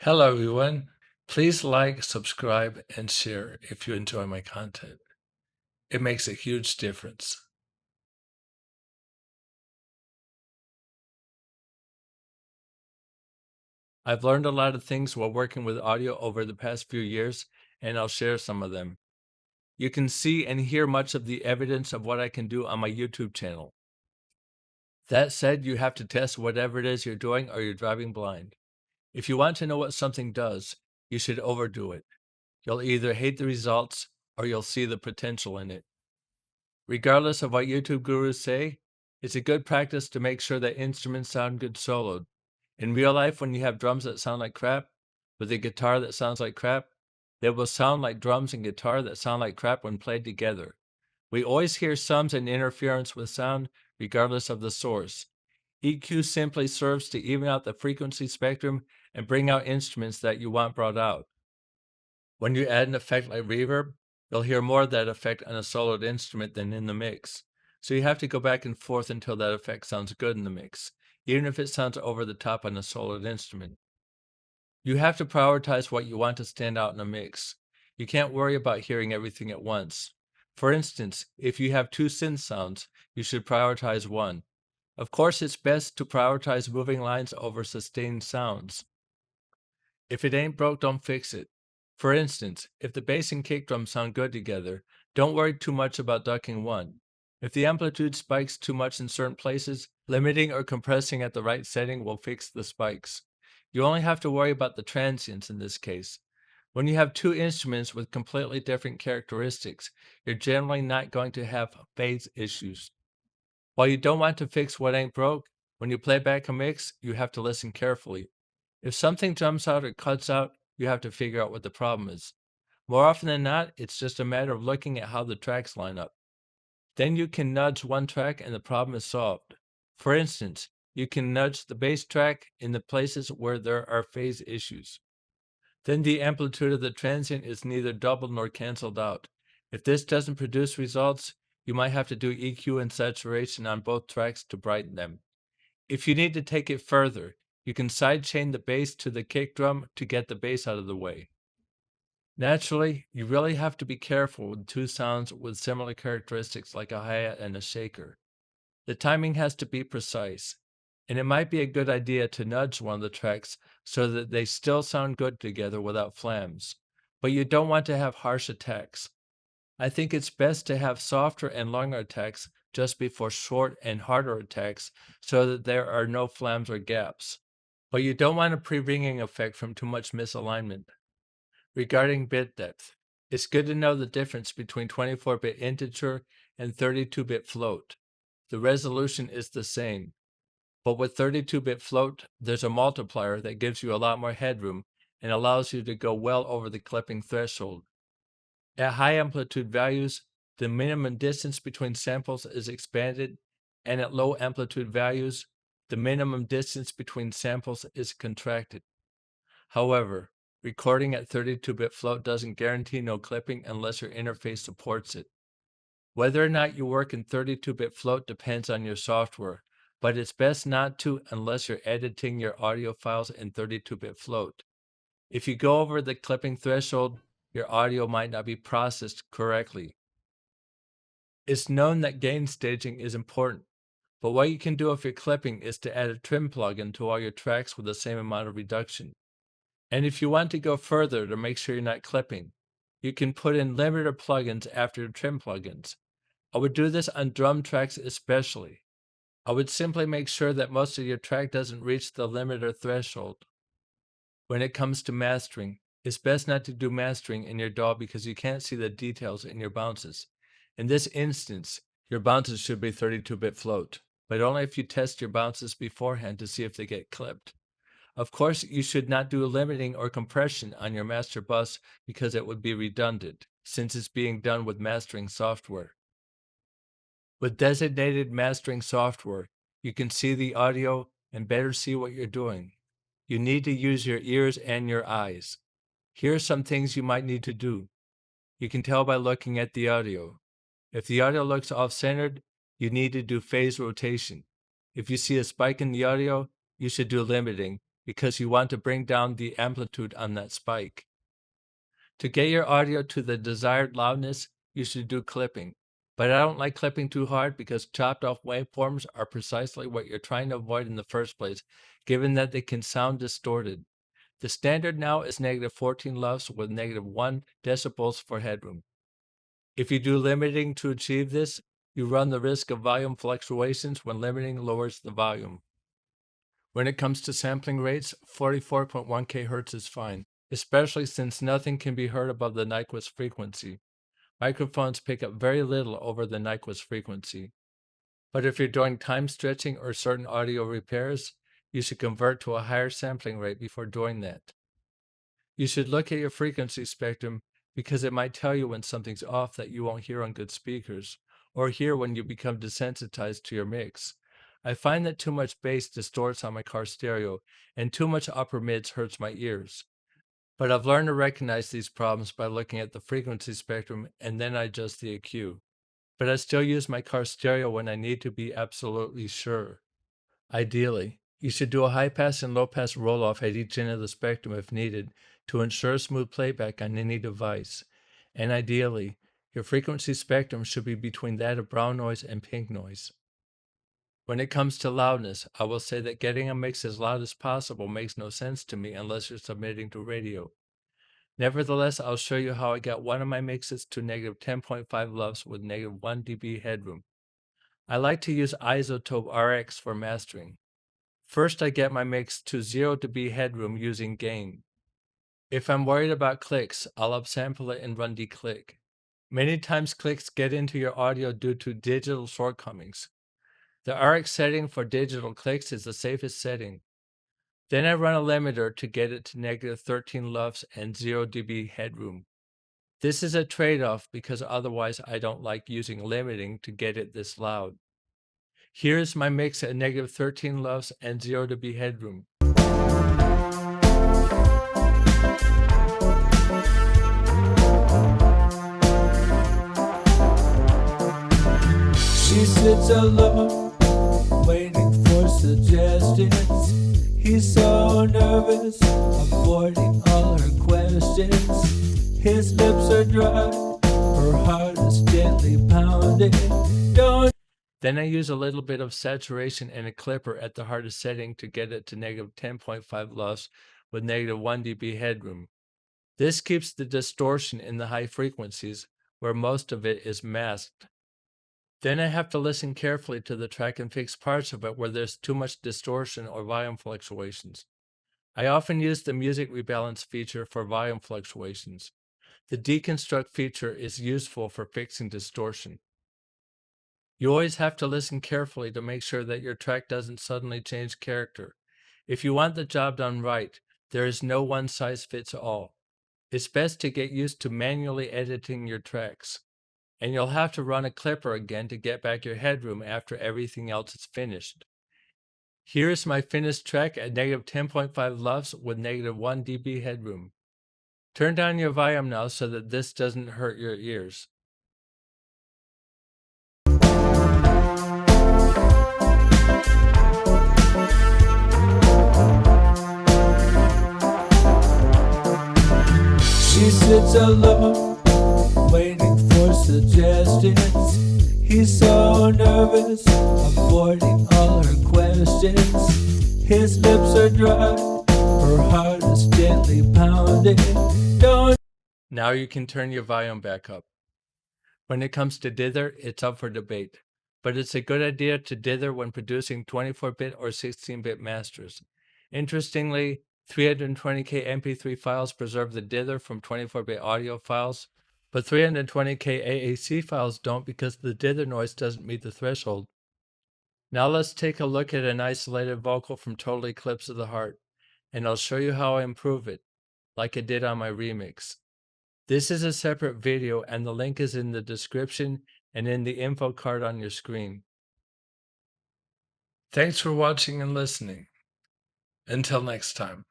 Hello, everyone. Please like, subscribe, and share if you enjoy my content. It makes a huge difference. I've learned a lot of things while working with audio over the past few years, and I'll share some of them. You can see and hear much of the evidence of what I can do on my YouTube channel. That said, you have to test whatever it is you're doing or you're driving blind. If you want to know what something does, you should overdo it. You'll either hate the results or you'll see the potential in it. Regardless of what YouTube gurus say, it's a good practice to make sure that instruments sound good soloed. In real life, when you have drums that sound like crap, with a guitar that sounds like crap, they will sound like drums and guitar that sound like crap when played together. We always hear sums and interference with sound, regardless of the source. EQ simply serves to even out the frequency spectrum and bring out instruments that you want brought out. When you add an effect like reverb, you'll hear more of that effect on a soloed instrument than in the mix. So you have to go back and forth until that effect sounds good in the mix, even if it sounds over the top on a soloed instrument. You have to prioritize what you want to stand out in a mix. You can't worry about hearing everything at once. For instance, if you have two synth sounds, you should prioritize one. Of course, it's best to prioritize moving lines over sustained sounds. If it ain't broke, don't fix it. For instance, if the bass and kick drum sound good together, don't worry too much about ducking one. If the amplitude spikes too much in certain places, limiting or compressing at the right setting will fix the spikes. You only have to worry about the transients in this case. When you have two instruments with completely different characteristics, you're generally not going to have phase issues. While you don't want to fix what ain't broke, when you play back a mix, you have to listen carefully. If something jumps out or cuts out, you have to figure out what the problem is. More often than not, it's just a matter of looking at how the tracks line up. Then you can nudge one track and the problem is solved. For instance, you can nudge the bass track in the places where there are phase issues. Then the amplitude of the transient is neither doubled nor canceled out. If this doesn't produce results, you might have to do EQ and saturation on both tracks to brighten them. If you need to take it further, you can sidechain the bass to the kick drum to get the bass out of the way. Naturally, you really have to be careful with two sounds with similar characteristics like a hi-hat and a shaker. The timing has to be precise, and it might be a good idea to nudge one of the tracks so that they still sound good together without flams, but you don't want to have harsh attacks. I think it's best to have softer and longer attacks just before short and harder attacks so that there are no flams or gaps. But you don't want a pre-ringing effect from too much misalignment. Regarding bit depth, it's good to know the difference between 24-bit integer and 32-bit float. The resolution is the same, but with 32-bit float, there's a multiplier that gives you a lot more headroom and allows you to go well over the clipping threshold. At high amplitude values, the minimum distance between samples is expanded, and at low amplitude values, the minimum distance between samples is contracted. However, recording at 32-bit float doesn't guarantee no clipping unless your interface supports it. Whether or not you work in 32-bit float depends on your software, but it's best not to unless you're editing your audio files in 32-bit float. If you go over the clipping threshold, your audio might not be processed correctly. It's known that gain staging is important, but what you can do if you're clipping is to add a trim plugin to all your tracks with the same amount of reduction. And if you want to go further to make sure you're not clipping, you can put in limiter plugins after your trim plugins. I would do this on drum tracks especially. I would simply make sure that most of your track doesn't reach the limiter threshold. When it comes to mastering, it's best not to do mastering in your DAW because you can't see the details in your bounces. In this instance, your bounces should be 32-bit float, but only if you test your bounces beforehand to see if they get clipped. Of course, you should not do limiting or compression on your master bus because it would be redundant, since it's being done with mastering software. With designated mastering software, you can see the audio and better see what you're doing. You need to use your ears and your eyes. Here are some things you might need to do. You can tell by looking at the audio. If the audio looks off-centered, you need to do phase rotation. If you see a spike in the audio, you should do limiting. because you want to bring down the amplitude on that spike. To get your audio to the desired loudness, you should do clipping. But I don't like clipping too hard because chopped off waveforms are precisely what you're trying to avoid in the first place, given that they can sound distorted. The standard now is -14 LUFs with -1 decibels for headroom. If you do limiting to achieve this, you run the risk of volume fluctuations when limiting lowers the volume. When it comes to sampling rates, 44.1 kHz is fine, especially since nothing can be heard above the Nyquist frequency. Microphones pick up very little over the Nyquist frequency. But if you're doing time stretching or certain audio repairs, you should convert to a higher sampling rate before doing that. You should look at your frequency spectrum because it might tell you when something's off that you won't hear on good speakers, or hear when you become desensitized to your mix. I find that too much bass distorts on my car stereo, and too much upper mids hurts my ears. But I've learned to recognize these problems by looking at the frequency spectrum, and then I adjust the EQ. But I still use my car stereo when I need to be absolutely sure. Ideally, you should do a high-pass and low-pass roll-off at each end of the spectrum if needed to ensure smooth playback on any device. And ideally, your frequency spectrum should be between that of brown noise and pink noise. When it comes to loudness, I will say that getting a mix as loud as possible makes no sense to me unless you're submitting to radio. Nevertheless, I'll show you how I got one of my mixes to -10.5 LUFs with -1 dB headroom. I like to use Isotope RX for mastering. First, I get my mix to 0 dB headroom using gain. If I'm worried about clicks, I'll upsample it and run declick. Many times clicks get into your audio due to digital shortcomings. The RX setting for digital clicks is the safest setting. Then I run a limiter to get it to -13 LUFs and 0 dB headroom. This is a trade-off because otherwise I don't like using limiting to get it this loud. Here's my mix at -13 LUFs and 0 dB headroom. She sits alone, waiting for suggestions. He's so nervous, avoiding all her questions. His lips are dry, her heart is gently pounding. Then I use a little bit of saturation and a clipper at the hardest setting to get it to -10.5 LUFs with -1 dB headroom. This keeps the distortion in the high frequencies, where most of it is masked. Then I have to listen carefully to the track and fix parts of it where there's too much distortion or volume fluctuations. I often use the music rebalance feature for volume fluctuations. The deconstruct feature is useful for fixing distortion. You always have to listen carefully to make sure that your track doesn't suddenly change character. If you want the job done right, there is no one size fits all. It's best to get used to manually editing your tracks. And you'll have to run a clipper again to get back your headroom after everything else is finished. Here is my finished track at -10.5 LUFs with -1 dB headroom. Turn down your volume now so that this doesn't hurt your ears. She sits alone, waiting for suggestions. He's so nervous, avoiding all her questions. His lips are dry, her heart is gently pounding. Now you can turn your volume back up. When it comes to dither, it's up for debate, but it's a good idea to dither when producing 24-bit or 16-bit masters. Interestingly, 320K MP3 files preserve the dither from 24-bit audio files, but 320K AAC files don't because the dither noise doesn't meet the threshold. Now let's take a look at an isolated vocal from Total Eclipse of the Heart, and I'll show you how I improve it, like I did on my remix. This is a separate video, and the link is in the description and in the info card on your screen. Thanks for watching and listening. Until next time.